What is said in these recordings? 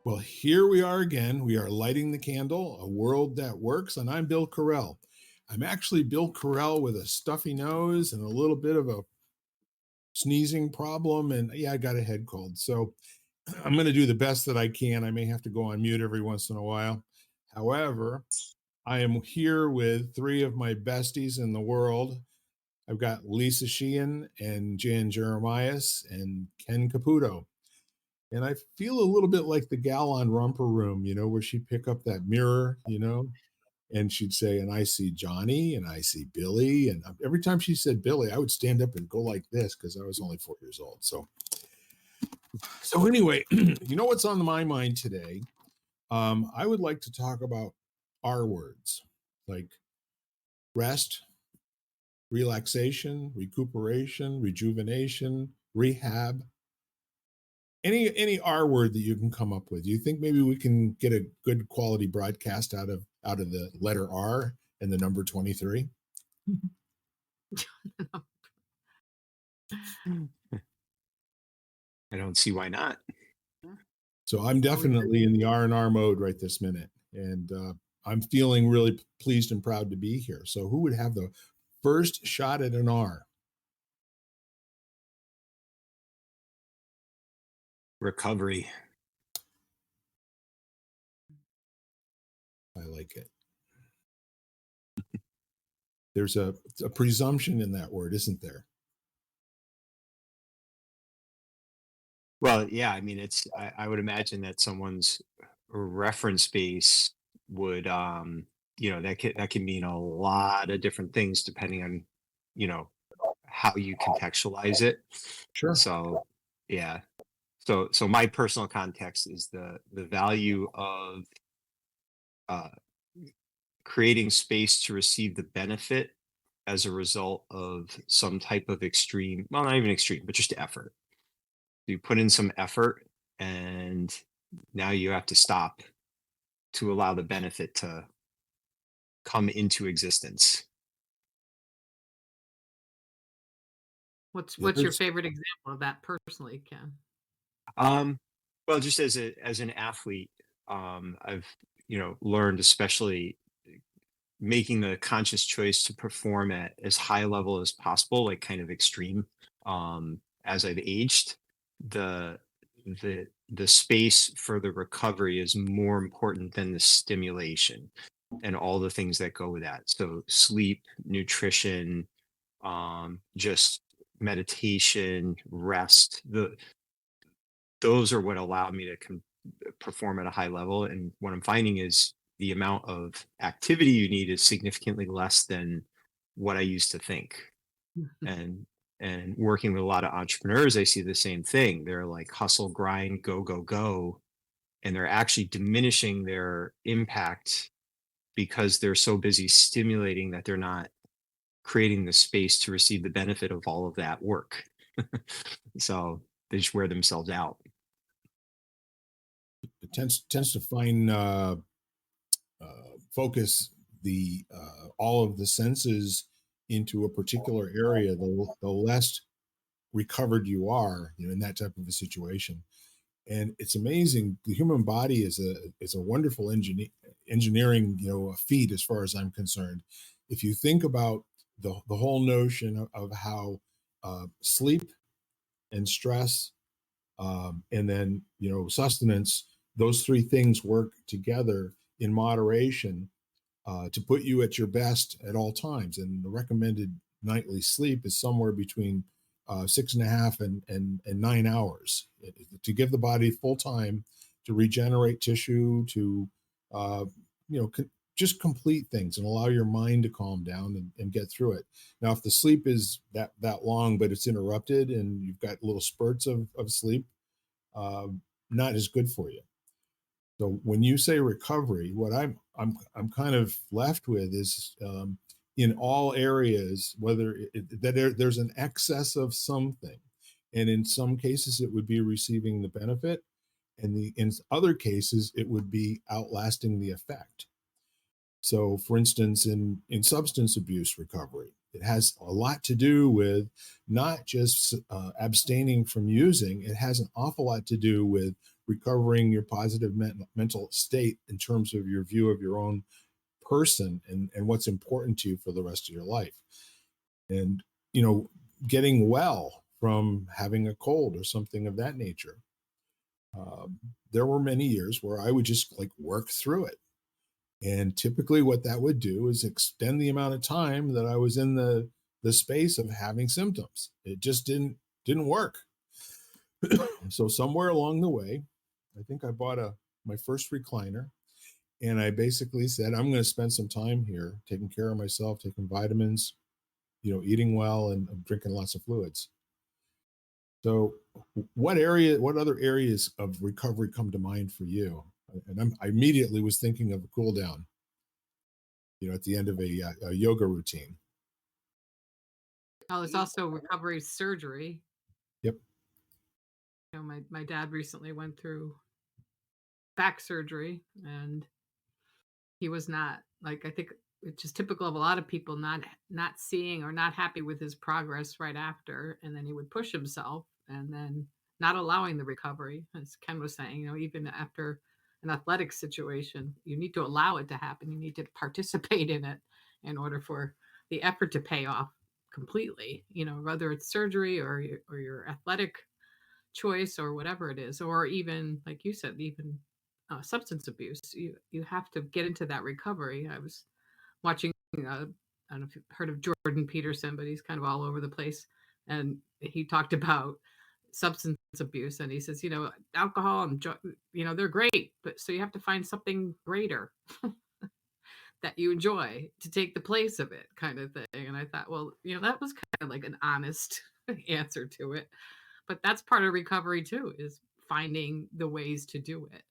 Well, here we are again. We are lighting the candle, a world that works, and I'm Bill Carell. I'm actually Bill Carell with a stuffy nose and a little bit of a sneezing problem, and yeah, I got a head cold. So I'm going to do the best that I can. I may have to go on mute every once in a while. However, I am here with three of my besties in the world. I've got Lisa Sheehan and Jan Jeremias and Ken Caputo. And I feel a little bit like the gal on Romper Room, where she'd pick up that mirror, and she'd say, and I see Johnny and I see Billy. And every time she said Billy, I would stand up and go like this because I was only 4 years old. So anyway, what's on my mind today? I would like to talk about R words like rest, relaxation, recuperation, rejuvenation, rehab. Any R word that you can come up with. Do you think maybe we can get a good quality broadcast out of the letter R and the number 23? I don't see why not. So I'm definitely in the R&R mode right this minute, and I'm feeling really pleased and proud to be here. So who would have the first shot at an R? Recovery. I like it. There's a presumption in that word, isn't there? Well, yeah, I mean, I would imagine that someone's reference base would, that can mean a lot of different things depending on, how you contextualize it. Sure. So, yeah. So my personal context is the value of uh, creating space to receive the benefit as a result of some type of extreme, well, not even extreme, but just effort. You put in some effort and now you have to stop to allow the benefit to come into existence. What's your favorite example of that personally, Ken? Well, just as an athlete, I've learned, especially making the conscious choice to perform at as high level as possible, like kind of extreme. As I've aged, the the space for the recovery is more important than the stimulation and all the things that go with that. So sleep, nutrition, just meditation, rest. Those are what allow me to perform at a high level. And what I'm finding is the amount of activity you need is significantly less than what I used to think. And working with a lot of entrepreneurs, I see the same thing. They're like hustle, grind, go, go, go. And they're actually diminishing their impact because they're so busy stimulating that they're not creating the space to receive the benefit of all of that work. So they just wear themselves out. It tends to find focus the all of the senses into a particular area. The less recovered you are, in that type of a situation. And it's amazing. The human body is a wonderful engineering feat as far as I'm concerned. If you think about the whole notion of how sleep and stress and then sustenance, those three things work together in moderation to put you at your best at all times. And the recommended nightly sleep is somewhere between 6.5 and 9 hours to give the body full time to regenerate tissue, to just complete things and allow your mind to calm down and get through it. Now, if the sleep is that long, but it's interrupted and you've got little spurts of sleep, not as good for you. So when you say recovery, what I'm kind of left with is in all areas, whether there's an excess of something, and in some cases it would be receiving the benefit, and in other cases it would be outlasting the effect. So, for instance, in substance abuse recovery, it has a lot to do with not just abstaining from using. It has an awful lot to do with recovering your positive mental state in terms of your view of your own person and what's important to you for the rest of your life. And, you know, getting well from having a cold or something of that nature. There were many years where I would just like work through it. And typically what that would do is extend the amount of time that I was in the space of having symptoms. It just didn't work. So somewhere along the way, I think I bought a my first recliner, and I basically said I'm going to spend some time here taking care of myself, taking vitamins, eating well, and drinking lots of fluids. So what other areas of recovery come to mind for you? And I immediately was thinking of a cool down, at the end of a yoga routine. Oh, there's also recovery surgery. Yep. My dad recently went through back surgery, and he was not like, I think it's just typical of a lot of people not seeing or not happy with his progress right after, and then he would push himself and then not allowing the recovery. As Ken was saying, even after an athletic situation, you need to allow it to happen. You need to participate in it in order for the effort to pay off completely, whether it's surgery or your athletic choice or whatever it is, or even like you said, even substance abuse. You have to get into that recovery. I was watching. I don't know if you've heard of Jordan Peterson, but he's kind of all over the place, and he talked about substance abuse, and he says, alcohol and they're great, but so you have to find something greater that you enjoy to take the place of it, kind of thing. And I thought, well, that was kind of like an honest answer to it. But that's part of recovery too, is finding the ways to do it.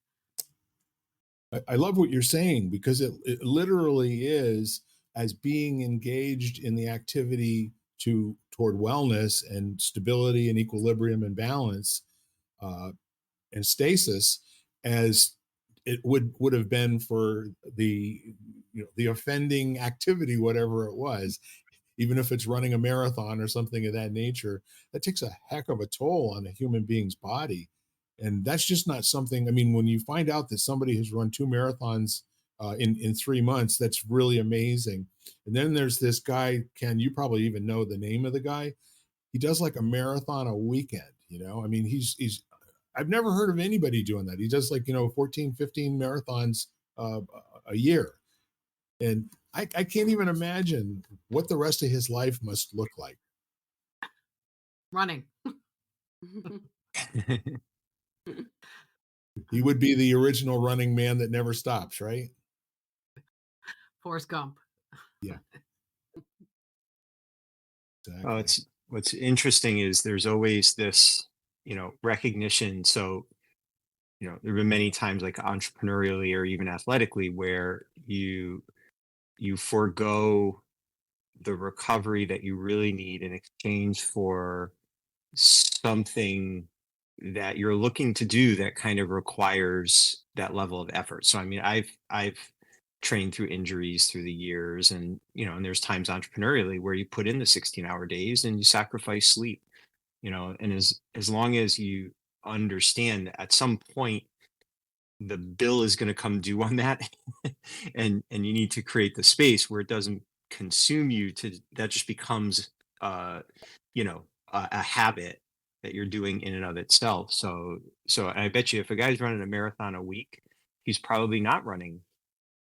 I love what you're saying because it literally is as being engaged in the activity toward wellness and stability and equilibrium and balance uh, and stasis as it would have been for the offending activity, whatever it was, even if it's running a marathon or something of that nature. That takes a heck of a toll on a human being's body. And that's just not something, I mean, when you find out that somebody has run two marathons in 3 months, that's really amazing. And then there's this guy, Ken, you probably even know the name of the guy. He does like a marathon a weekend, I mean, I've never heard of anybody doing that. He does like, 14, 15 marathons uh, a year. And I can't even imagine what the rest of his life must look like. Running. He would be the original running man that never stops, right? Forrest Gump. Yeah, Oh, exactly. it's what's interesting is there's always this, recognition. So, there have been many times like entrepreneurially or even athletically where you forego the recovery that you really need in exchange for something that you're looking to do that kind of requires that level of effort. So I mean, I've trained through injuries through the years, and and there's times entrepreneurially where you put in the 16-hour days and you sacrifice sleep, and as long as you understand that at some point the bill is going to come due on that, and you need to create the space where it doesn't consume you, to that just becomes uh a habit that you're doing in and of itself. So I bet you if a guy's running a marathon a week, he's probably not running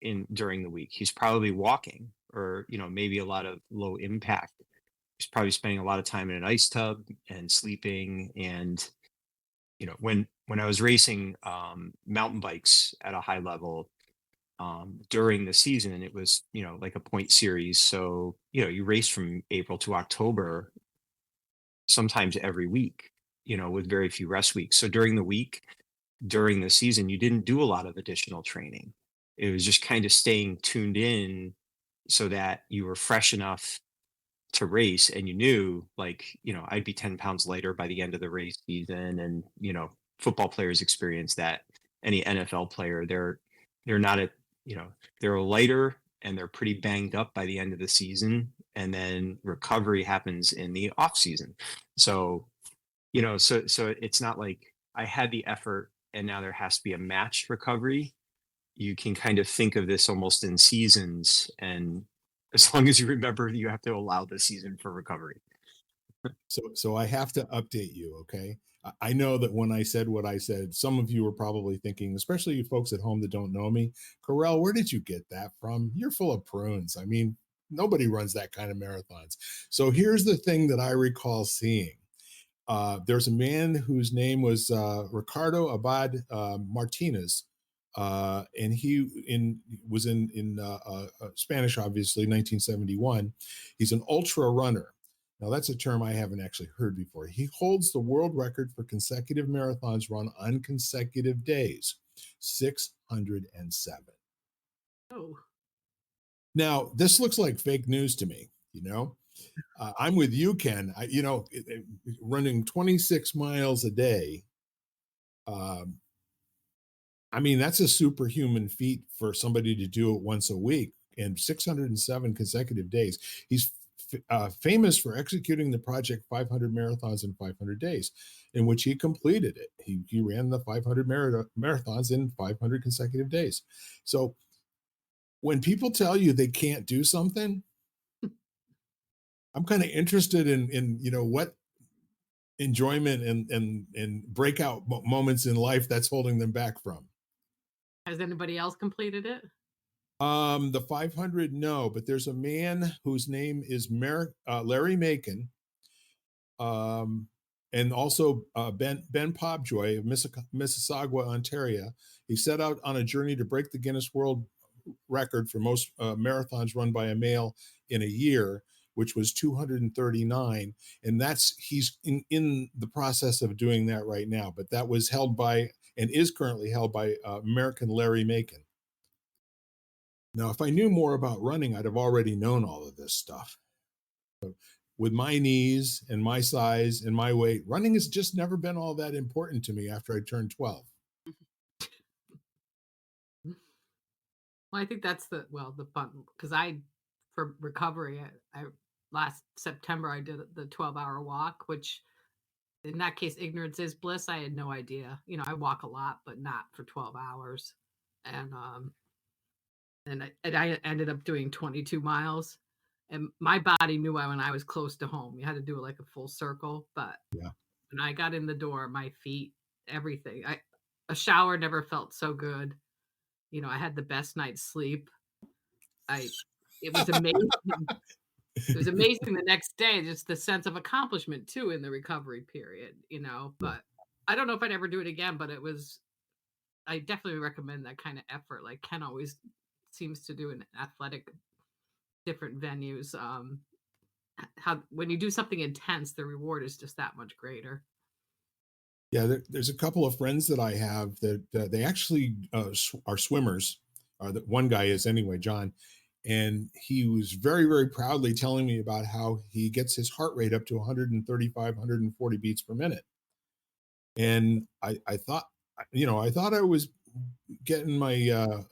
in during the week. He's probably walking, or maybe a lot of low impact. He's probably spending a lot of time in an ice tub and sleeping. And when I was racing mountain bikes at a high level during the season, it was like a point series. So you race from April to October, sometimes every week, with very few rest weeks. So during the week, during the season, you didn't do a lot of additional training. It was just kind of staying tuned in so that you were fresh enough to race, and you knew, like, I'd be 10 pounds lighter by the end of the race season. And football players experience that. Any NFL player, they're not a you know they're lighter and they're pretty banged up by the end of the season, and then recovery happens in the off season. So so it's not like I had the effort and now there has to be a matched recovery, you can kind of think of this almost in seasons. And as long as you remember, you have to allow the season for recovery. So I have to update you, okay? I know that when I said what I said, some of you are probably thinking, especially you folks at home that don't know me, Corel, where did you get that from? You're full of prunes. I mean, nobody runs that kind of marathons. So here's the thing that I recall seeing. There's a man whose name was Ricardo Abad Martinez, and was in Spanish, obviously, 1971. He's an ultra runner. Now that's a term I haven't actually heard before. He holds the world record for consecutive marathons run on consecutive days, 607. Oh, Now this looks like fake news to me. I'm with you, Ken. Running 26 miles a day. Um, I mean, that's a superhuman feat for somebody to do it once a week and 607 consecutive days. He's famous for executing the project 500 marathons in 500 days, in which he completed it. He ran the 500 marathons in 500 consecutive days. So when people tell you they can't do something, I'm kind of interested in what enjoyment and breakout moments in life that's holding them back from. has anybody else completed it? The 500, no, but there's a man whose name is Larry Macon, um, and also Ben Pobjoy of Mississauga, Ontario. He set out on a journey to break the Guinness World Record for most marathons run by a male in a year, which was 239, and he's in the process of doing that right now. But that was held by and is currently held by American Larry Macon. Now, if I knew more about running, I'd have already known all of this stuff. With my knees and my size and my weight, running has just never been all that important to me after I turned 12. Well, I think that's the fun because for recovery, I last September I did the 12-hour walk, which in that case, ignorance is bliss. I had no idea. I walk a lot, but not for 12 hours. And I ended up doing 22 miles. And my body knew when I was close to home. You had to do it like a full circle. But Yeah. when I got in the door, my feet, everything. A shower never felt so good. I had the best night's sleep. I It was amazing. It was amazing the next day, just the sense of accomplishment too in the recovery period, Yeah. but I don't know if I'd ever do it again, but I definitely recommend that kind of effort. Like Ken always seems to do in athletic different venues. How when you do something intense, the reward is just that much greater. Yeah, there's a couple of friends that I have that they actually are swimmers. That one guy is anyway, John, and he was very, very proudly telling me about how he gets his heart rate up to 135, 140 beats per minute. And I thought, I thought I was getting my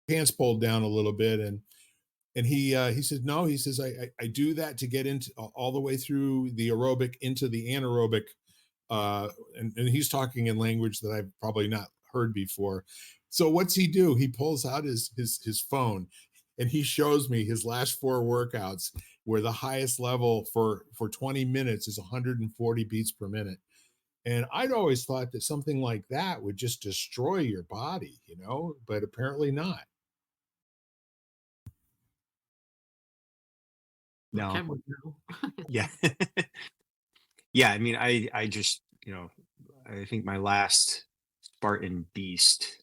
pants pulled down a little bit, and he said no. He says I do that to get into all the way through the aerobic into the anaerobic, and he's talking in language that I've probably not heard before. So what's he do? He pulls out his phone, and he shows me his last four workouts, where the highest level for 20 minutes is 140 beats per minute. And I'd always thought that something like that would just destroy your body, but apparently not. Well, No. Ken would know. Yeah. Yeah. I mean, I just, I think my last Spartan Beast,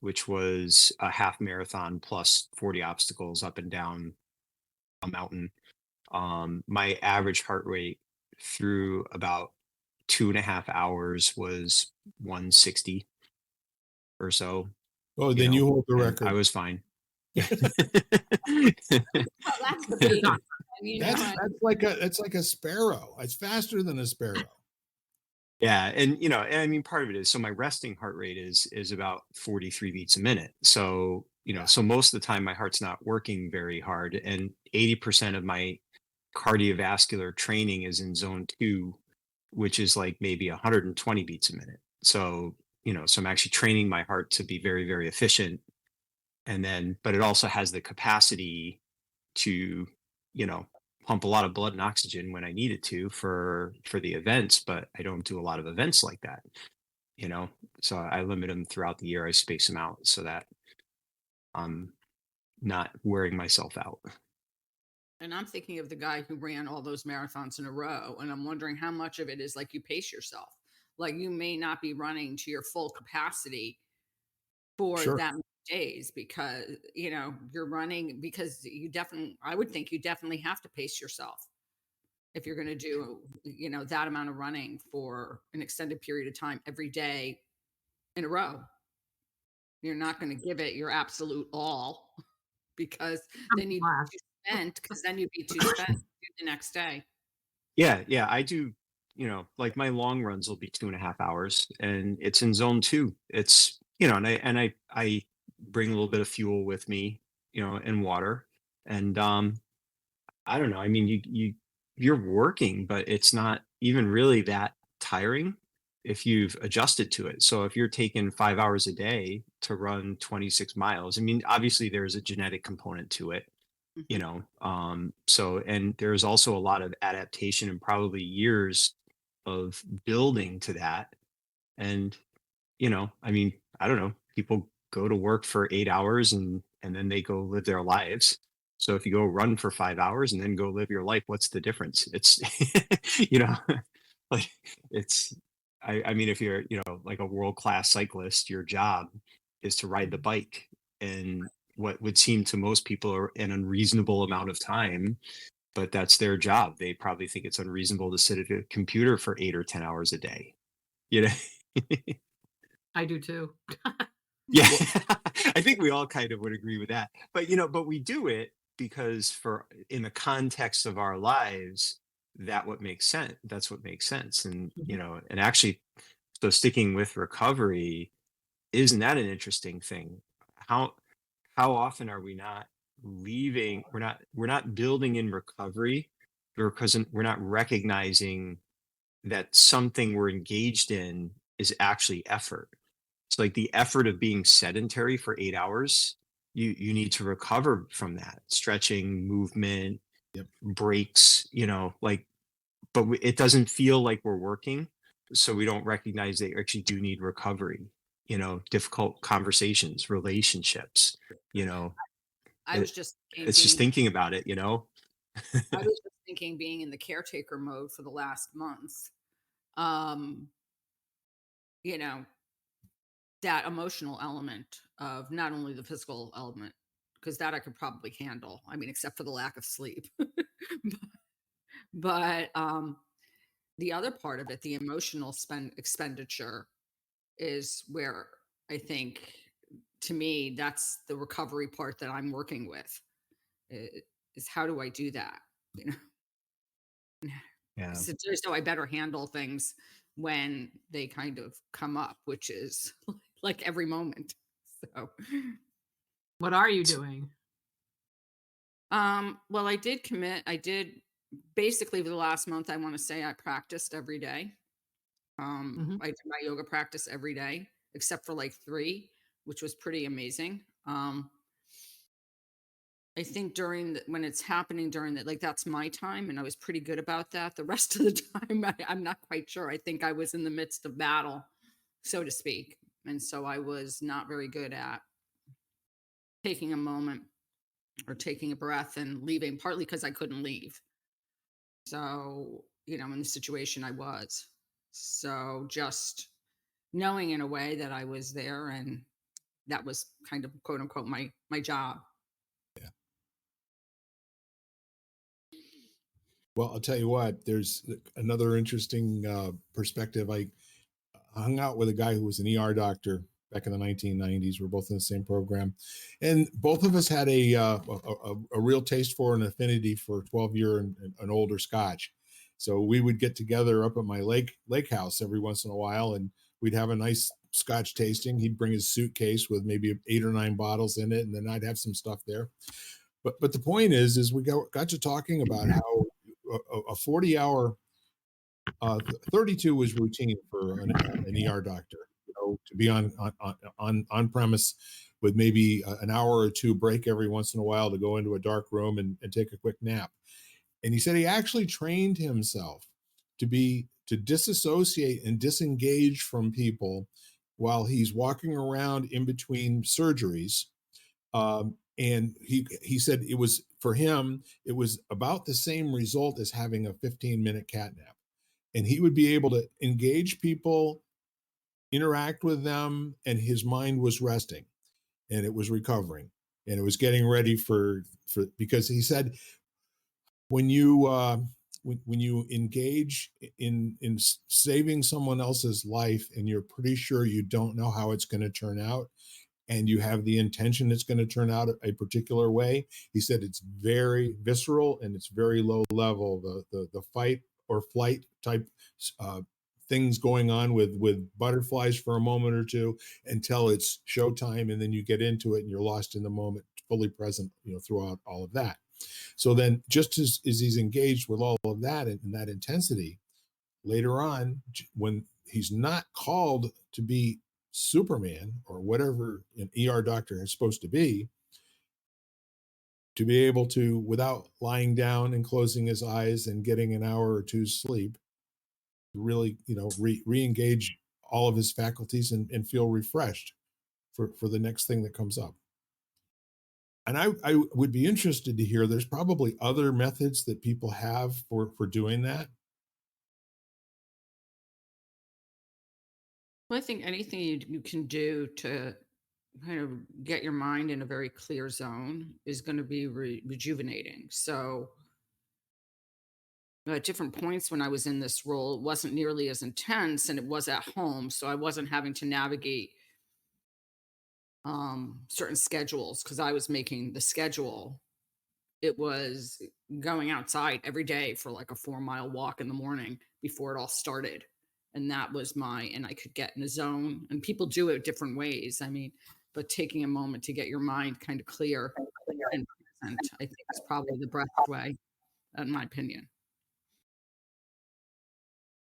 which was a half marathon plus 40 obstacles up and down a mountain. My average heart rate through about 2.5 hours was 160 or so, Oh, then you hold the and I record. was fine. Well, that's the big one. That's like a sparrow. It's faster than a sparrow. Yeah, and I mean, part of it is so my resting heart rate is about 43 beats a minute. So, Yeah. so most of the time my heart's not working very hard, and 80% of my cardiovascular training is in zone 2, which is like maybe 120 beats a minute. So, so I'm actually training my heart to be very, very efficient. And then, but it also has the capacity to, you know, pump a lot of blood and oxygen when I need it to for the events, but I don't do a lot of events like that, you know. So I limit them throughout the year. I space them out so that I'm not wearing myself out. And I'm thinking of the guy who ran all those marathons in a row, and I'm wondering how much of it is like you pace yourself. Like you may not be running to your full capacity for Sure. that many days because, you're running because you definitely I would think you definitely have to pace yourself if you're going to do, that amount of running for an extended period of time every day in a row. You're not going to give it your absolute all because I'm then you'd be glad. too spent because then you'd be too spent to do the next day. Yeah, yeah, I do, like my long runs will be 2.5 hours and it's in zone two. It's, and I bring a little bit of fuel with me, and water. And I don't know. I mean, you're working, but it's not even really that tiring if you've adjusted to it. So if you're taking 5 hours a day to run 26 miles, I mean, obviously there's a genetic component to it, Mhm. so, and there's also a lot of adaptation and probably years of building to that. And, I mean, I don't know, people go to work for 8 hours and then they go live their lives. So if you go run for 5 hours and then go live your life, what's the difference? It's you know like it's I mean, if you're, like a world class cyclist, your job is to ride the Mhm. bike. And what would seem to most people are an unreasonable amount of time, but that's their job. They probably think it's unreasonable to sit at a computer for 8 or 10 hours a day, you know I do too. Yeah, Well, I think we all kind of would agree with that. But but we do it because for in the context of our lives, that's what makes sense. And Mhm. and actually, so sticking with recovery, isn't that an interesting thing? How how often are we not leaving? We're not building in recovery because we're not recognizing that something we're engaged in is actually effort. It's like the effort of being sedentary for 8 hours. You need to recover from that stretching, movement, yep. breaks. Like, but it doesn't feel like we're working, so we don't recognize they actually do need recovery. Difficult conversations, relationships. You know, I was it, just thinking it's just being thinking about it. I was just thinking being in the caretaker mode for the last month. Um, you know, that emotional element of not only the physical element, because that I could probably handle. I mean, except for the lack of sleep. But the other part of it, the emotional spend expenditure is where I think to me that's the recovery part that I'm working with. i- Is how do I do that? You know, Yeah. so I better handle things when they kind of come up, which is like every moment. So, What are you doing? well, I did basically for the last month, I want to say I practiced every day. Mhm. I did my yoga practice every day except for like 3, which was pretty amazing. I think when it's happening during that, like that's my time, and I was pretty good about that. The rest of the time, I'm not quite sure. I think I was in the midst of battle, so to speak, and so I was not very good at taking a moment or taking a breath and leaving. Partly because I couldn't leave, so in the situation I was. So just knowing in a way that I was there, and that was kind of quote unquote my job. Well, I'll tell you what, there's another interesting perspective. I hung out with a guy who was an ER doctor back in the 1990s. We're both in the same program. And both of us had a real taste for an affinity for 12-year and older scotch. So we would get together up at my lake house every once in a while, and we'd have a nice scotch tasting. He'd bring his suitcase with maybe 8 or 9 bottles in it, and then I'd have some stuff there. But the point is we got to talking about how a 40-hour 32 was routine for an ER doctor, to be on premise with maybe an hour or two break every once in a while to go into a dark room and take a quick nap. And he said he actually trained himself to disassociate and disengage from people while he's walking around in between surgeries. And he said it was, for him, it was about the same result as having a 15-minute cat nap. And he would be able to engage people, interact with them, and his mind was resting and it was recovering and it was getting ready for because he said when you when you engage in saving someone else's life and you're pretty sure you don't know how it's going to turn out, and you have the intention it's going to turn out a particular way, he said it's very visceral and it's very low level. The fight or flight type uh, things going on with butterflies for a moment or two until it's showtime, and then you get into it and you're lost in the moment, fully present, throughout all of that. So then, just as he's engaged with all of that and that intensity, later on, when he's not called to be Superman or whatever an ER doctor is supposed to be able to, without lying down and closing his eyes and getting an hour or two sleep, really, re-engage all of his faculties and feel refreshed for the next thing that comes up. And I would be interested to hear, there's probably other methods that people have for doing that. Well, I think anything you can do to kind of get your mind in a very clear zone is going to be rejuvenating. So, at different points when I was in this role, it wasn't nearly as intense and it was at home. So, I wasn't having to navigate certain schedules because I was making the schedule. It was going outside every day for like a 4 mile walk in the morning before it all started. And that was and I could get in a zone, and people do it different ways. I mean, but taking a moment to get your mind kind of clear and present, I think is probably the best way, in my opinion.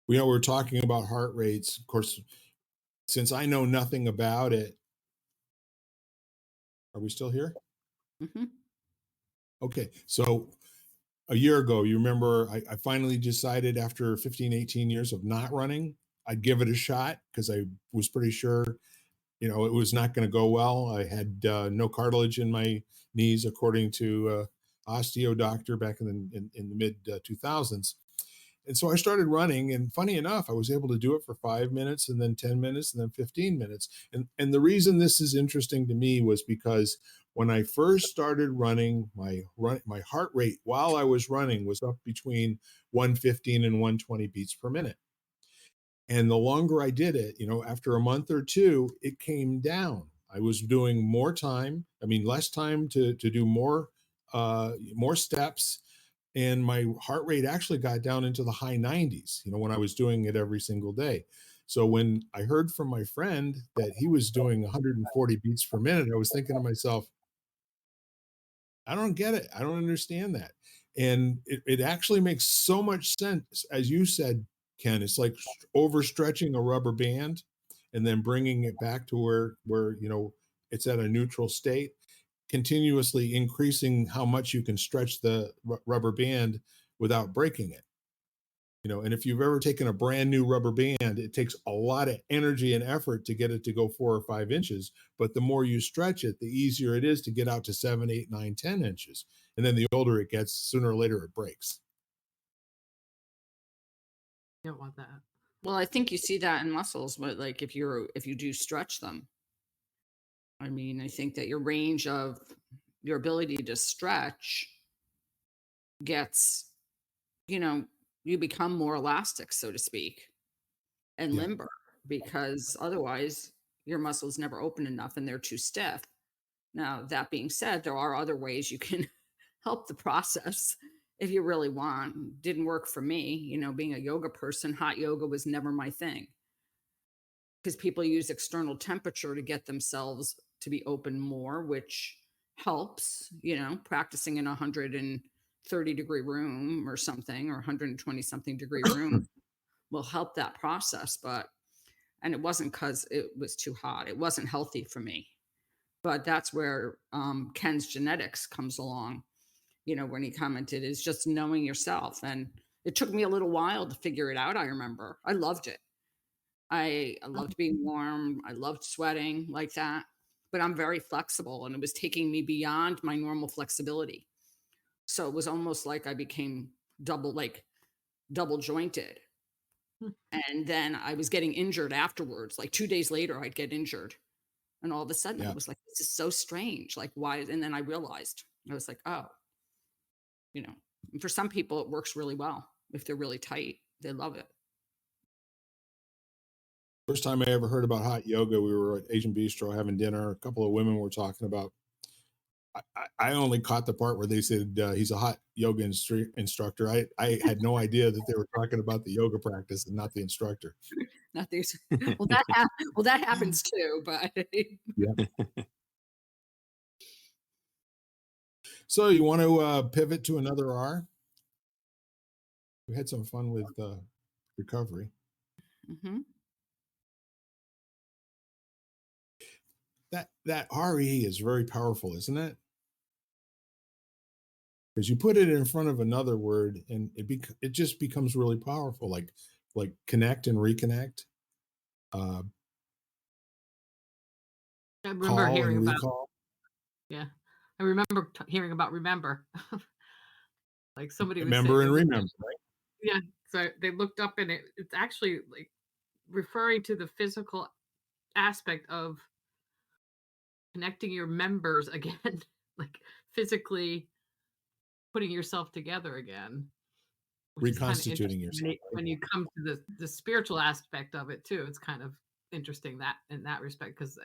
We're talking about heart rates. Of course, since I know nothing about it, are we still here? Hmm. Okay. So a year ago, you remember, I finally decided after 15, 18 years of not running, I'd give it a shot because I was pretty sure, it was not going to go well. I had no cartilage in my knees, according to osteo doctor back in the mid 2000s. And so I started running, and funny enough, I was able to do it for 5 minutes and then 10 minutes and then 15 minutes. And the reason this is interesting to me was because when I first started running, my heart rate while I was running was up between 115 and 120 beats per minute. And the longer I did it, after a month or two, it came down. I was doing more time, less time to do more steps, and my heart rate actually got down into the high 90s, when I was doing it every single day. So when I heard from my friend that he was doing 140 beats per minute, I was thinking to myself, I don't get it. I don't understand that. And it actually makes so much sense. As you said, Ken, it's like overstretching a rubber band and then bringing it back to where it's at a neutral state, continuously increasing how much you can stretch the rubber band without breaking it. And if you've ever taken a brand new rubber band, it takes a lot of energy and effort to get it to go 4 or 5 inches. But the more you stretch it, the easier it is to get out to 7, 8, 9, 10 inches. And then the older it gets, sooner or later it breaks. You don't want that. Well, I think you see that in muscles, but like if you do stretch them, I mean, I think that your ability to stretch gets, you know, you become more elastic, so to speak, and Yeah. limber, because otherwise your muscles never open enough and they're too stiff. Now, that being said, there are other ways you can help the process if you really want. Didn't work for me, being a yoga person, hot yoga was never my thing because people use external temperature to get themselves to be open more, which helps, practicing in a 130-degree room or something, or 120 something degree room. will help that process. And it wasn't because it was too hot. It wasn't healthy for me. But that's where Ken's genetics comes along. When he commented, is just knowing yourself. And it took me a little while to figure it out. I remember I loved it. I loved being warm. I loved sweating like that. But I'm very flexible, and it was taking me beyond my normal flexibility. So it was almost like I became double jointed. And then I was getting injured afterwards. Like 2 days later, I'd get injured. And all of a sudden, I Yeah. was like, this is so strange. Like, why? And then I realized, I was like, oh, and for some people, it works really well. If they're really tight, they love it. First time I ever heard about hot yoga, we were at Asian Bistro having dinner. A couple of women were talking about. I only caught the part where they said he's a hot yoga instructor. I had no idea that they were talking about the yoga practice and not the instructor. Not these. Well, that happens too. But Yeah. So you want to pivot to another R? We had some fun with recovery. Mhm. That RE is very powerful, isn't it? Because you put it in front of another word, and it just becomes really powerful. Like connect and reconnect, I remember call hearing and about, recall. yeah. I remember hearing about remember. Like somebody was saying Remember they and looked, remember, right? yeah. So they looked up, and it's actually like referring to the physical aspect of connecting your members again, like physically putting yourself together again, which is kind of Reconstituting interesting yourself, right? when you come to the spiritual aspect of it too. It's kind of interesting that in that respect, because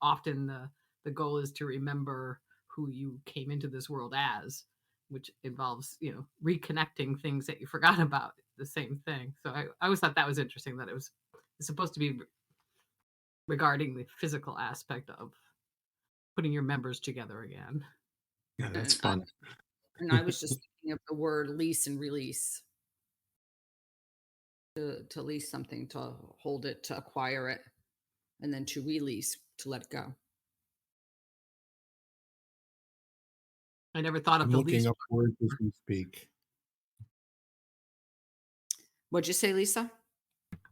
often the goal is to remember who you came into this world as, which involves reconnecting things that you forgot about. The same thing. So I always thought that was interesting, that it's supposed to be regarding the physical aspect of putting your members together again. Yeah, that's and fun. I was just thinking of the word lease and release. To lease something, to hold it, to acquire it, and then to release, to let it go. I never thought of I'm the looking least. up words as we speak. What'd you say, Lisa?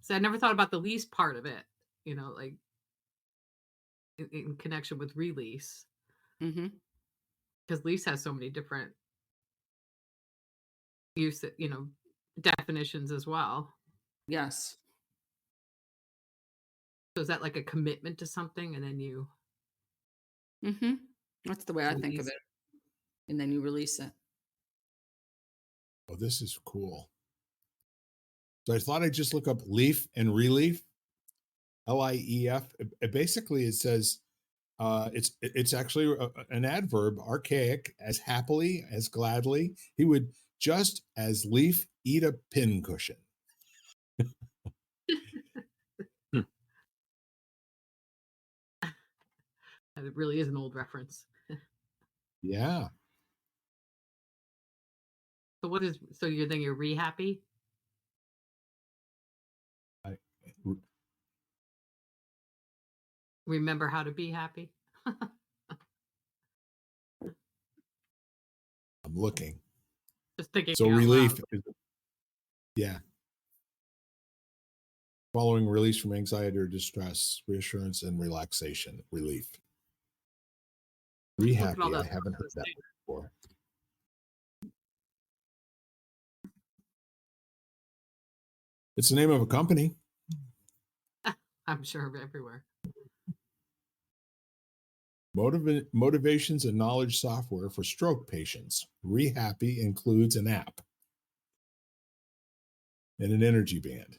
So I never thought about the lease part of it, like in connection with release, Mm-hmm. because lease has so many different use, definitions as well. Yes. So is that like a commitment to something, and then you Mm-hmm. That's the way I think of release it. it? And then you release it. Oh, this is cool. So I thought I'd just look up leaf and relief, LIEF. Basically, it says it's actually an adverb, archaic, as happily, as gladly. He would just as leaf eat a pincushion. Hmm. And it really is an old reference. Yeah. So so you're then you're re-happy? I, Remember how to be happy? I'm looking. Just thinking So out relief loud. is, yeah. Following release from anxiety or distress, reassurance and relaxation, relief. Look at all Rehappy. I those haven't heard that things. before. It's the name of a company. I'm sure everywhere. Motivations and knowledge software for stroke patients. Rehappy includes an app and an energy band.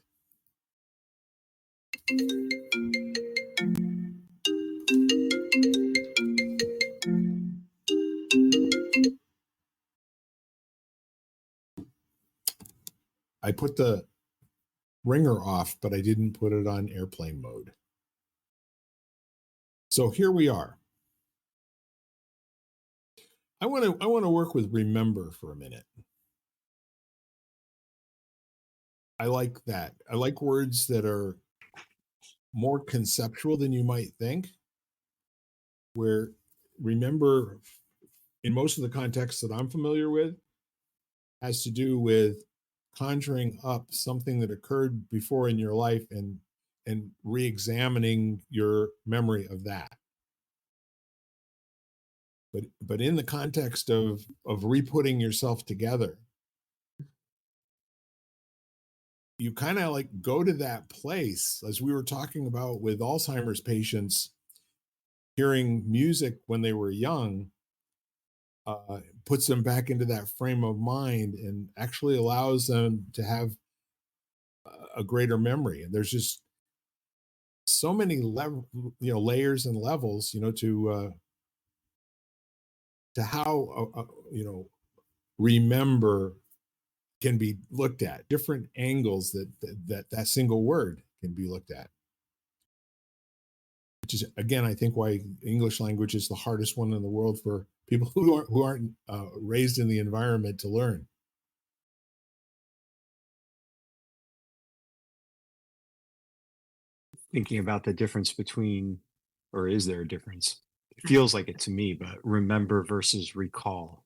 I put the ringer off, but I didn't put it on airplane mode. So here we are. I want to work with remember for a minute. I like that. I like words that are more conceptual than you might think, where remember, in most of the contexts that I'm familiar with, has to do with conjuring up something that occurred before in your life and re-examining your memory of that. But in the context of re-putting yourself together, you kind of like go to that place, as we were talking about with Alzheimer's patients, hearing music when they were young puts them back into that frame of mind and actually allows them to have a greater memory. And there's just so many level, layers and levels, to how remember can be looked at, different angles that single word can be looked at. Which is again, I think, why English language is the hardest one in the world for people who aren't raised in the environment to learn. Thinking about the difference between, or is there a difference? It feels like it to me, but remember versus recall.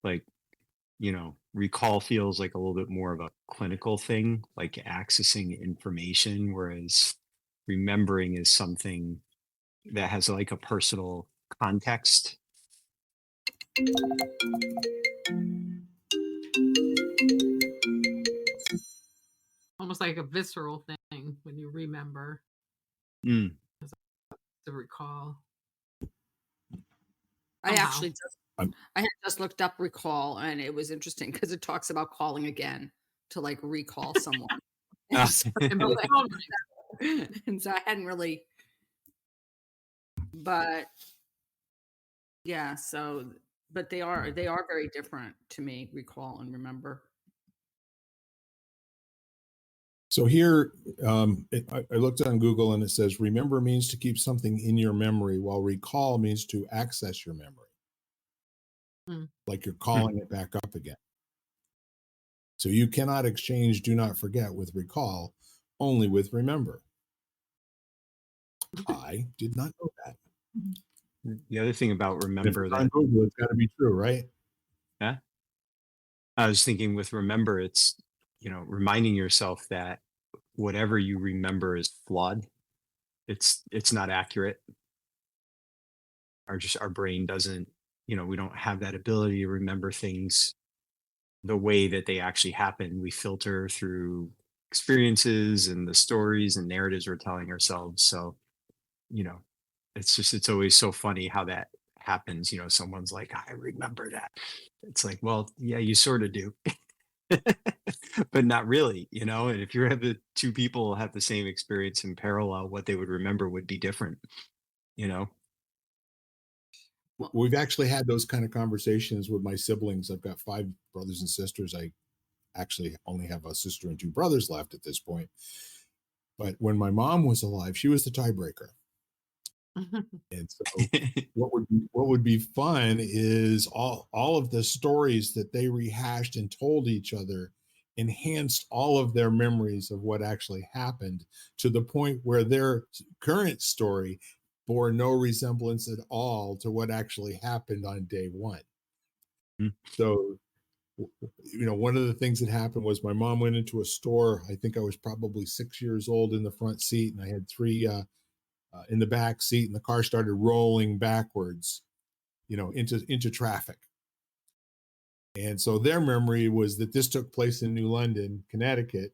Like, recall feels like a little bit more of a clinical thing, like accessing information, whereas remembering is something that has like a personal context. Almost like a visceral thing when you remember Mm. to recall. I Somehow. actually just I'm- I had just looked up recall, and it was interesting because it talks about calling again to like recall someone. And so, And be like, oh, and so I hadn't really, but yeah, so but they are very different to me, recall and remember. So here, I looked on Google and it says remember means to keep something in your memory, while recall means to access your memory, like you're calling it back up again. So you cannot exchange do not forget with recall, only with remember. I did not know that. The other thing about If remember it's on that, Google, it's got to be true, right? yeah, I was thinking with remember, it's, reminding yourself that whatever you remember is flawed. It's not accurate. Our brain doesn't, we don't have that ability to remember things the way that they actually happen. We filter through experiences and the stories and narratives we're telling ourselves. So, you know, it's always so funny how that happens. Someone's like, I remember that. It's like, well, yeah, you sort of do. But not really, and if you have the two people have the same experience in parallel, what they would remember would be different, you know. Well, We've actually had those kind of conversations with my siblings. I've got 5 brothers and sisters. I actually only have a sister and 2 brothers left at this point. But when my mom was alive, she was the tiebreaker. And so what would be fun is all of the stories that they rehashed and told each other enhanced all of their memories of what actually happened, to the point where their current story bore no resemblance at all to what actually happened on day one. Mm. So one of the things that happened was my mom went into a store. I think I was probably 6 years old, in the front seat, and I had 3 in the back seat, and the car started rolling backwards, into traffic. And so their memory was that this took place in New London, Connecticut,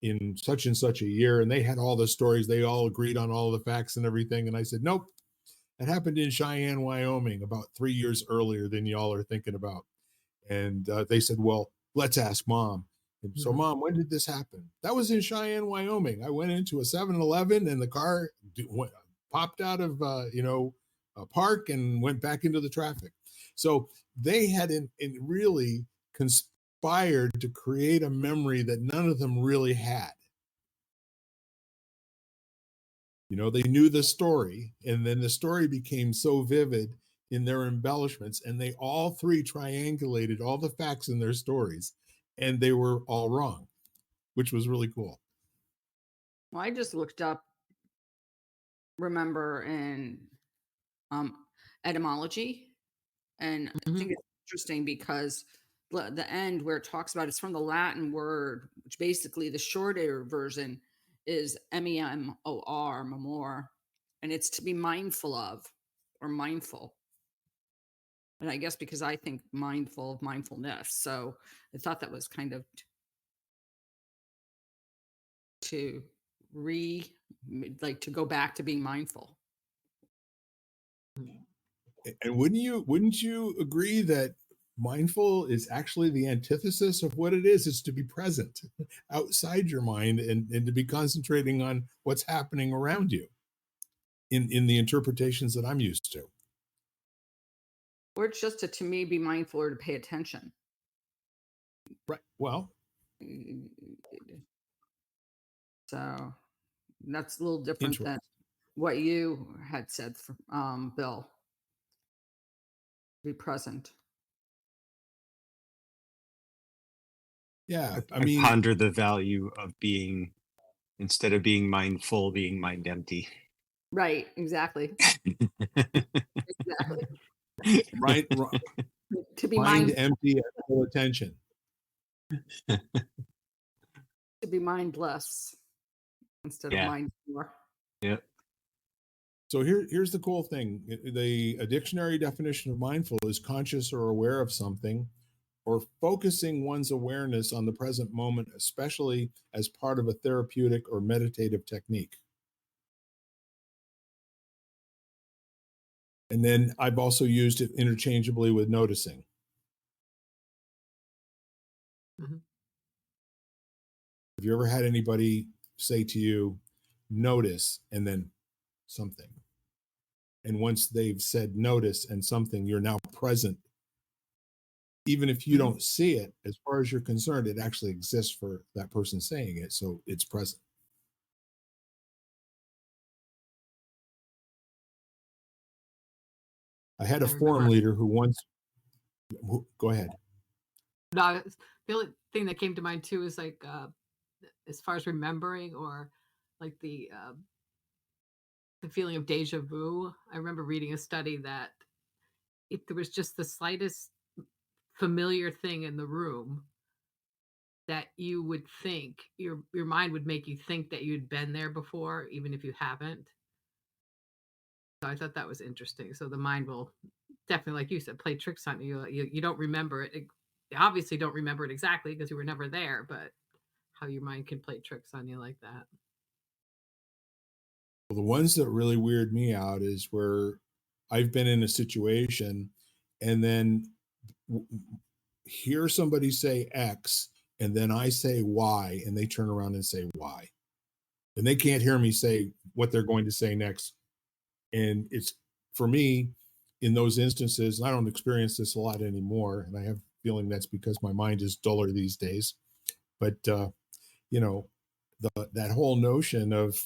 in such and such a year, and they had all the stories. They all agreed on all the facts and everything. And I said, nope, it happened in Cheyenne, Wyoming, about 3 years earlier than y'all are thinking about. And they said, well, let's ask Mom. And so, Mom, when did this happen? That was in Cheyenne, Wyoming. I went into a 7-Eleven, and the car popped out of, a park and went back into the traffic. So they had really conspired to create a memory that none of them really had. They knew the story, and then the story became so vivid in their embellishments, and they all 3 triangulated all the facts in their stories, and they were all wrong. which was really cool. Well, I just looked up remember in um etymology, and I Mhm. think it's interesting because the end where it talks about it's from the Latin word, which basically the shorter version is memor, memor, and it's to be mindful of or mindful. And I guess because I think mindful of mindfulness, so I thought that was kind of to re like to go back to being mindful. And wouldn't you agree that mindful is actually the antithesis of what it is? It's to be present outside your mind and to be concentrating on what's happening around you in the interpretations that I'm used to. Or it's just to me be mindful or to pay attention. Right. Well, So that's a little different interesting. than what you had said, Bill. Be present. Yeah. I I mean, ponder the value of being, instead of being mindful, being mind empty. Right. Exactly. Exactly. right, To be mind mind empty and full attention. to be mindless instead of Yeah. mindful. Yeah. So here's the cool thing. A dictionary definition of mindful is conscious or aware of something or focusing one's awareness on the present moment, especially as part of a therapeutic or meditative technique. And then I've also used it interchangeably with noticing. Mhm. Have you ever had anybody say to you, notice, and then something? And once they've said notice and something, you're now present. Even if you Mhm. don't see it, as far as you're concerned, it actually exists for that person saying it. So it's present. I had a I forum remember. leader who once, go ahead. No, the only thing that came to mind too is like as far as remembering or like the feeling of deja vu. I remember reading a study that if there was just the slightest familiar thing in the room that you would think your mind would make you think that you'd been there before even if you haven't. So I thought that was interesting. So the mind will definitely, like you said, play tricks on you. You don't remember it. You obviously don't remember it exactly because you were never there, but how your mind can play tricks on you like that. Well, the ones that really weird me out is where I've been in a situation and then w- hear somebody say X and then I say Y and they turn around and say Y. And they can't hear me say what they're going to say next. And it's for me in those instances, I don't experience this a lot anymore. And I have a feeling that's because my mind is duller these days. But, you know, that whole notion of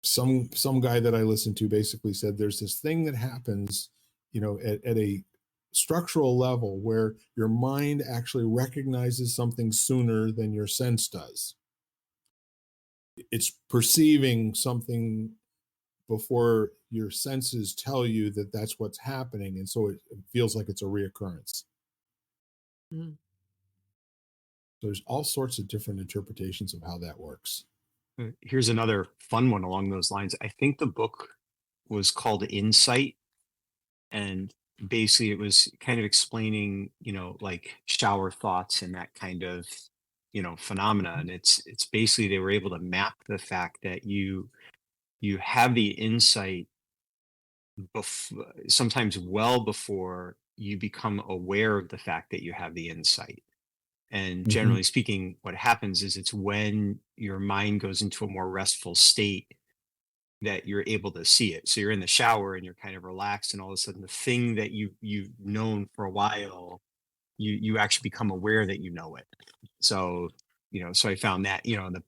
some guy that I listened to basically said there's this thing that happens, at a structural level where your mind actually recognizes something sooner than your sense does. It's perceiving something before your senses tell you that that's what's happening, and so it feels like it's a reoccurrence. Mhm. There's all sorts of different interpretations of how that works. Here's another fun one along those lines. I think the book was called Insight, and basically it was kind of explaining, like shower thoughts and that kind of, phenomena. And it's basically they were able to map the fact that you have the insight sometimes well before you become aware of the fact that you have the insight. And Mhm. generally speaking, what happens is it's when your mind goes into a more restful state that you're able to see it. So you're in the shower and you're kind of relaxed, and all of a sudden the thing that you've known for a while, you actually become aware that you know it. So, so I found that, the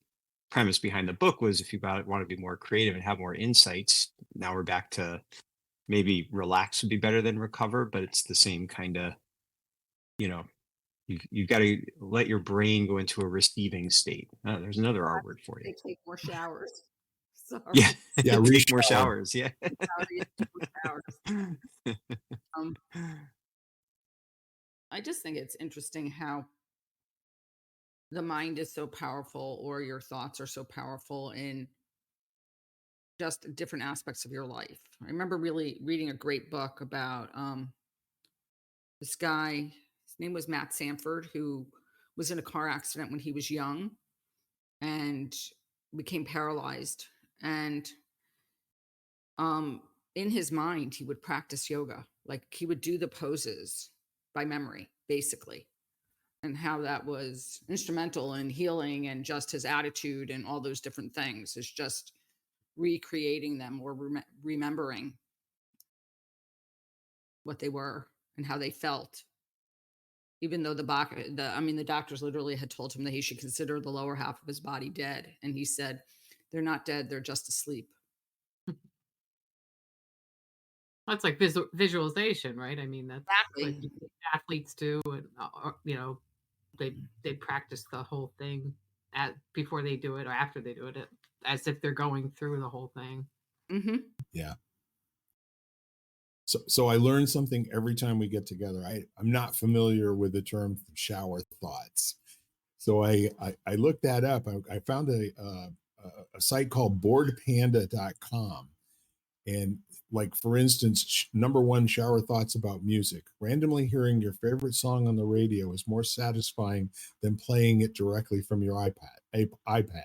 premise behind the book was if you want to be more creative and have more insights, now we're back to maybe relax would be better than recover, but it's the same kind of, you know, You've got to let your brain go into a receiving state. There's another R word for you. They take more showers. Yeah, Sorry. Yeah, take more reshower. showers. Yeah. Sorry, take more showers. Um, I just think it's interesting how the mind is so powerful, or your thoughts are so powerful in just different aspects of your life. I remember really reading a great book about this guy. His name was Matt Sanford, who was in a car accident when he was young and became paralyzed. And um, in his mind, he would practice yoga. Like he would do the poses by memory, basically, and how that was instrumental in healing and just his attitude and all those different things is just recreating them or remembering what they were and how they felt. Even though the doctors literally had told him that he should consider the lower half of his body dead, and he said, "They're not dead; they're just asleep." That's like visualization, right? I mean, that's like Exactly. athletes do, and they practice the whole thing at before they do it or after they do it, as if they're going through the whole thing. Mm-hmm. Yeah. So I learn something every time we get together. I'm not familiar with the term shower thoughts. So I looked that up. I found a site called boredpanda.com. And like, for instance, number one shower thoughts about music. Randomly hearing your favorite song on the radio is more satisfying than playing it directly from your iPad.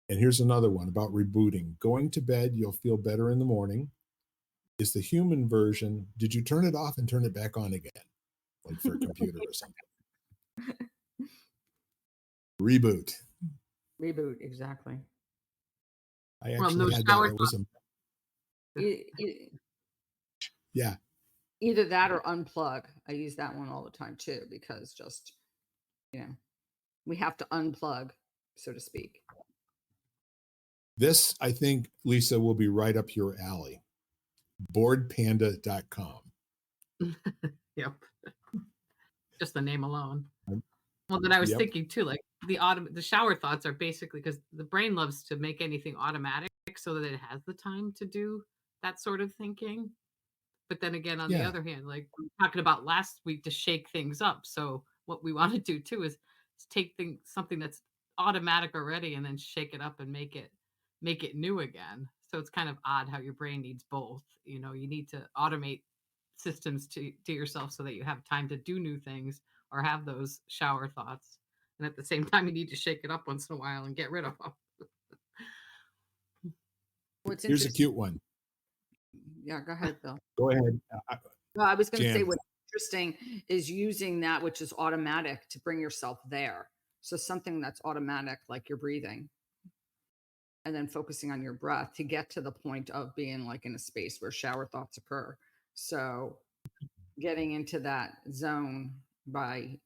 And here's another one about rebooting. Going to bed, you'll feel better in the morning. Is the human version, did you turn it off and turn it back on again? Like for a computer or something. Reboot. Reboot, exactly. I Well, no actually had that. shower It was yeah. Either that or unplug. I use that one all the time too, because just, we have to unplug, so to speak. This, I think, Lisa, will be right up your alley. Boredpanda.com. Yep, just the name alone. Well, then I was Yep. thinking too, like the shower thoughts are basically because the brain loves to make anything automatic so that it has the time to do that sort of thinking. But then again, on the Yeah. other hand, like we were talking about last week, to shake things up. So what we want to do too is take something that's automatic already and then shake it up and make it new again. So it's kind of odd how your brain needs both. You need to automate systems to yourself so that you have time to do new things or have those shower thoughts. And at the same time, you need to shake it up once in a while and get rid of them. What's Here's a interesting? cute one. Yeah, go ahead, Bill. Go ahead. Well, I was going to say Jan. what's interesting is using that which is automatic to bring yourself there. So something that's automatic, like your breathing, and then focusing on your breath to get to the point of being like in a space where shower thoughts occur. So getting into that zone by,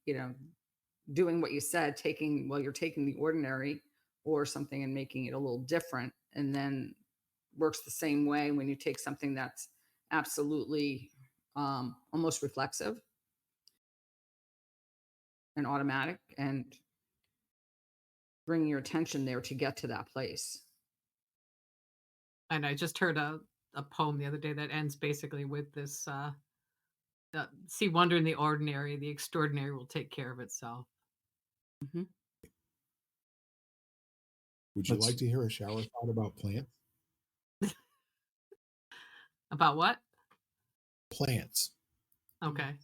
doing what you said, you're taking the ordinary or something and making it a little different, and then works the same way when you take something that's absolutely almost reflexive and automatic, and bring your attention there to get to that place. And I just heard a poem the other day that ends basically with this see wonder in the ordinary, the extraordinary will take care of itself. Mm-hmm. Would you like to hear a shower thought about plants? About what? Plants. Okay.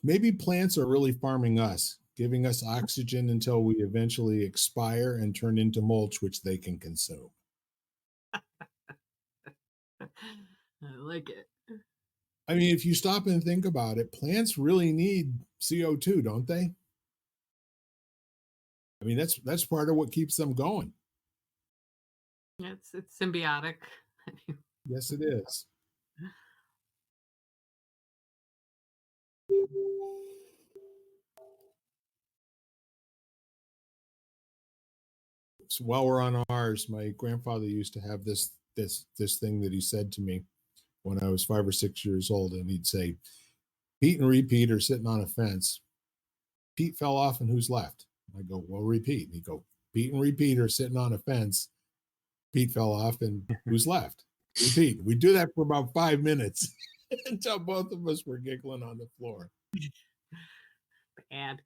Maybe plants are really farming us, giving us oxygen until we eventually expire and turn into mulch, which they can consume. I like it. I mean, if you stop and think about it, plants really need CO2, don't they? I mean, that's part of what keeps them going. It's symbiotic. Yes, it is. So while we're on ours, my grandfather used to have this thing that he said to me when I was 5 or 6 years old, and he'd say, Pete and Repeat are sitting on a fence. Pete fell off, and who's left? I go, well, Repeat. And he go, Pete and Repeat are sitting on a fence. Pete fell off, and who's left? Repeat. We do that for about 5 minutes until both of us were giggling on the floor. Bad.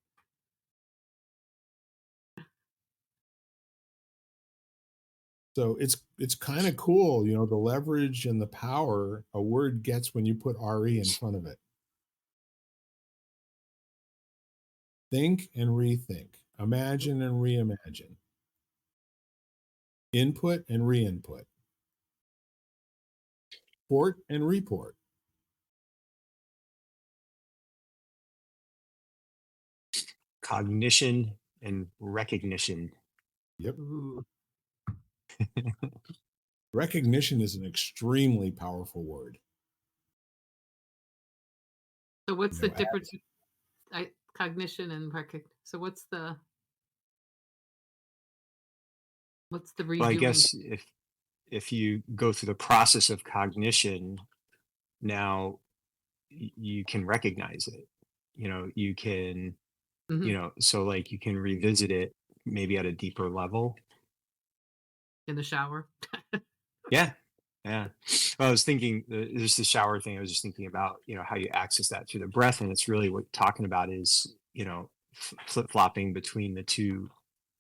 So it's kind of cool, the leverage and the power a word gets when you put RE in front of it. Think and rethink. Imagine and reimagine. Input and re-input. Port and report. Cognition and recognition. Yep. Ooh. Recognition is an extremely powerful word. So what's You the know, difference? Cognition and so what's the Well, I redoing? guess if you go through the process of cognition, now you can recognize it. You can, Mhm. so like you can revisit it maybe at a deeper level. In the shower. Yeah. Yeah. Well, I was thinking just the shower thing. I was just thinking about, how you access that through the breath. And it's really what you're talking about is, flip flopping between the two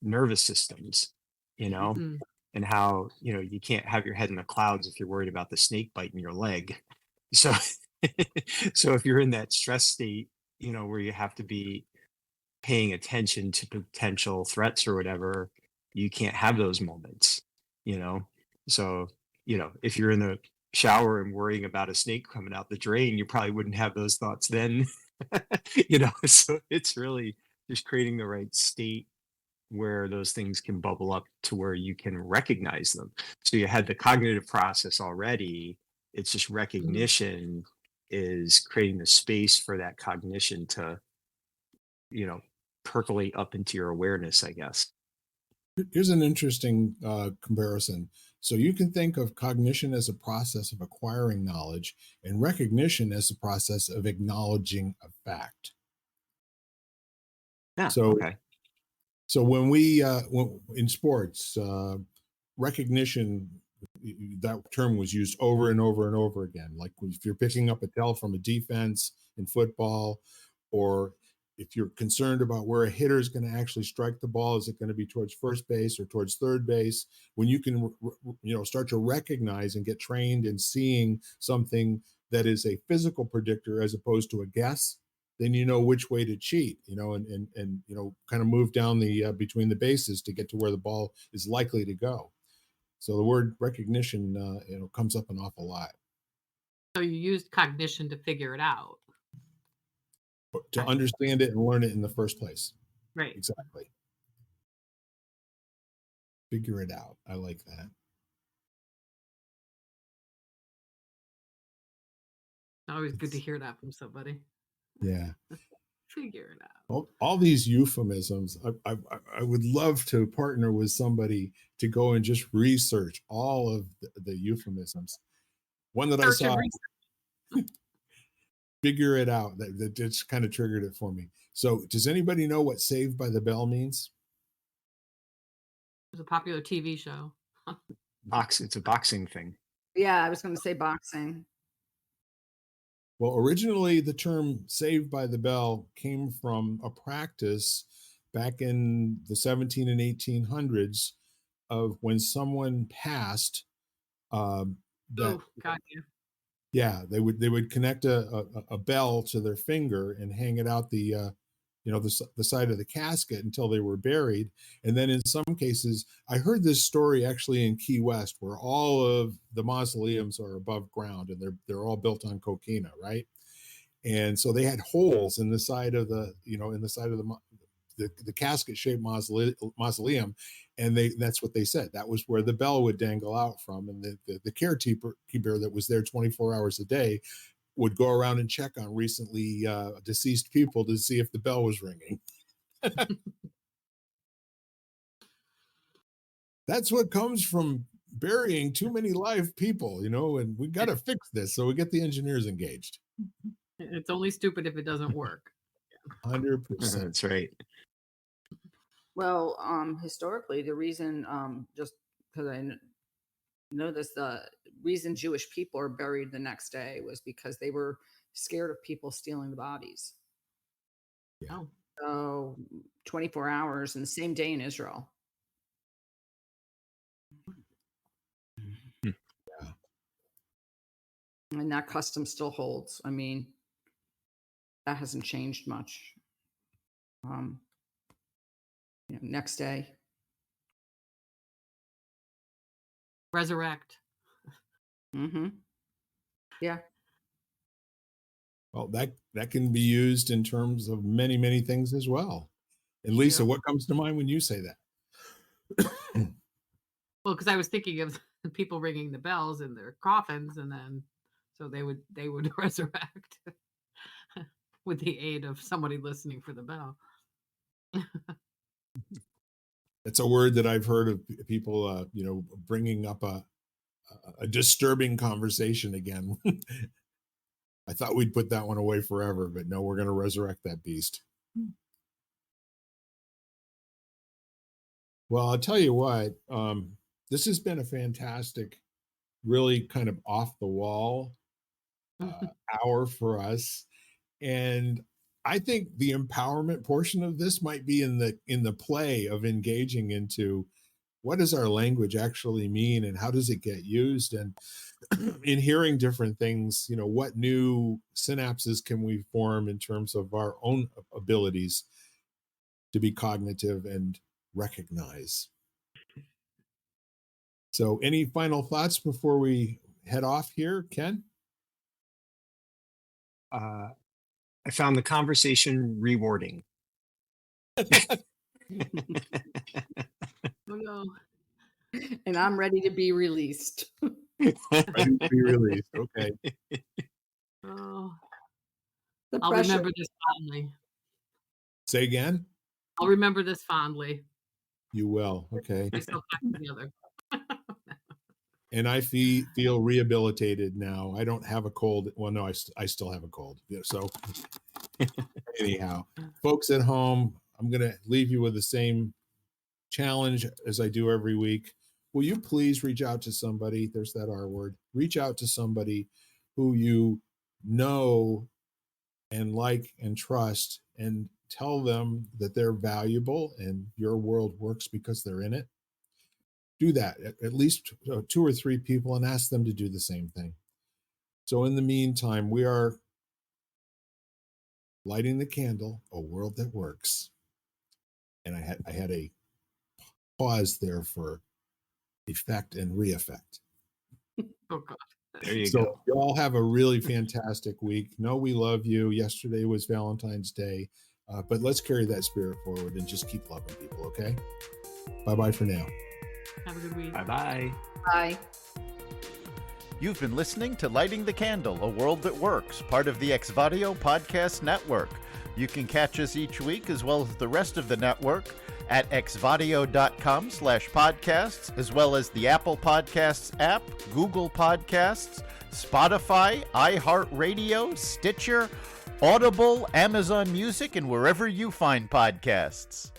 nervous systems, Mhm. and how, you can't have your head in the clouds if you're worried about the snake biting your leg. So, so if you're in that stress state, where you have to be paying attention to potential threats or whatever, you can't have those moments, you know? So, if you're in the shower and worrying about a snake coming out the drain, you probably wouldn't have those thoughts then, So it's really just creating the right state where those things can bubble up to where you can recognize them. So you had the cognitive process already. It's just Mhm. recognition is creating the space for that cognition to, you know, percolate up into your awareness, I guess. Here's an interesting comparison. So you can think of cognition as a process of acquiring knowledge and recognition as a process of acknowledging a fact. Yeah. So, Okay. so in sports, recognition, that term was used over and over and over again. Like if you're picking up a tell from a defense in football, or if you're concerned about where a hitter is going to actually strike the ball, is it going to be towards first base or towards third base? When you can, start to recognize and get trained in seeing something that is a physical predictor as opposed to a guess, then you know which way to cheat, and kind of move down the between the bases to get to where the ball is likely to go. So the word recognition, comes up an awful lot. So you used cognition to figure it out. But to Kind of. understand it and learn it in the first place. Right. Exactly. Figure it out. I like that. Always good to It's, hear that from somebody. yeah. Figure it out. All these euphemisms. I would love to partner with somebody to go and just research all of the euphemisms. One that I Search and saw, research. figure it out. That just kind of triggered it for me. So, does anybody know what Saved by the Bell means? It was a popular TV show. It's a boxing thing. Yeah, I was going to say boxing. Well, originally the term Saved by the Bell came from a practice back in the 17 and 1800s of when someone passed, that Oh, got you. yeah, they would connect a bell to their finger and hang it out the side of the casket until they were buried. And then in some cases, I heard this story actually in Key West, where all of the mausoleums are above ground and they're all built on coquina, right? And so they had holes in the side of the casket shaped mausoleum, and that's what they said, that was where the bell would dangle out from, and the caretaker that was there 24 hours a day would go around and check on recently deceased people to see if the bell was ringing. That's what comes from burying too many live people, and we got to fix this, so we get the engineers engaged. It's only stupid if it doesn't work. 100%. That's right. Well, historically, the reason, just because know this, the reason Jewish people are buried the next day was because they were scared of people stealing the bodies. Yeah. Oh, So 24 hours in the same day in Israel. Hmm. Yeah. And that custom still holds. I mean, that hasn't changed much. Um, next day. resurrect. Mm-hmm. Yeah. Well, that can be used in terms of many, many things as well. And Lisa, Yeah. what comes to mind when you say that? Well, because I was thinking of the people ringing the bells in their coffins, and then so they would resurrect with the aid of somebody listening for the bell. It's a word that I've heard of people, bringing up a disturbing conversation again. I thought we'd put that one away forever, but no, we're going to resurrect that beast. Well, I'll tell you what, this has been a fantastic, really kind of off the wall hour for us. And I think the empowerment portion of this might be in the play of engaging into what does our language actually mean and how does it get used, and in hearing different things, what new synapses can we form in terms of our own abilities to be cognitive and recognize. So any final thoughts before we head off here, Ken? I found the conversation rewarding. Oh, no. And I'm ready to be released. Ready to be released. Okay. Oh, The I'll pressure. remember this fondly. Say again. I'll remember this fondly. You will. Okay. Myself back together. And I feel rehabilitated now. I don't have a cold. Well, no, I still have a cold. Yeah, so anyhow, folks at home, I'm going to leave you with the same challenge as I do every week. Will you please reach out to somebody? There's that R word. Reach out to somebody who you know and like and trust, and tell them that they're valuable and your world works because they're in it. Do that, at least 2 or 3 people, and ask them to do the same thing. So in the meantime, we are lighting the candle, a world that works. And I had a pause there for effect and re-effect. Oh, God. There you So go. you all have a really fantastic week. Know we love you. Yesterday was Valentine's Day, but let's carry that spirit forward and just keep loving people, okay? Bye-bye for now. Have a good week. Bye-bye. Bye. You've been listening to Lighting the Candle, a world that works, part of the Exvadio Podcast Network. You can catch us each week, as well as the rest of the network, at exvadio.com/podcasts, as well as the Apple Podcasts app, Google Podcasts, Spotify, iHeartRadio, Stitcher, Audible, Amazon Music, and wherever you find podcasts.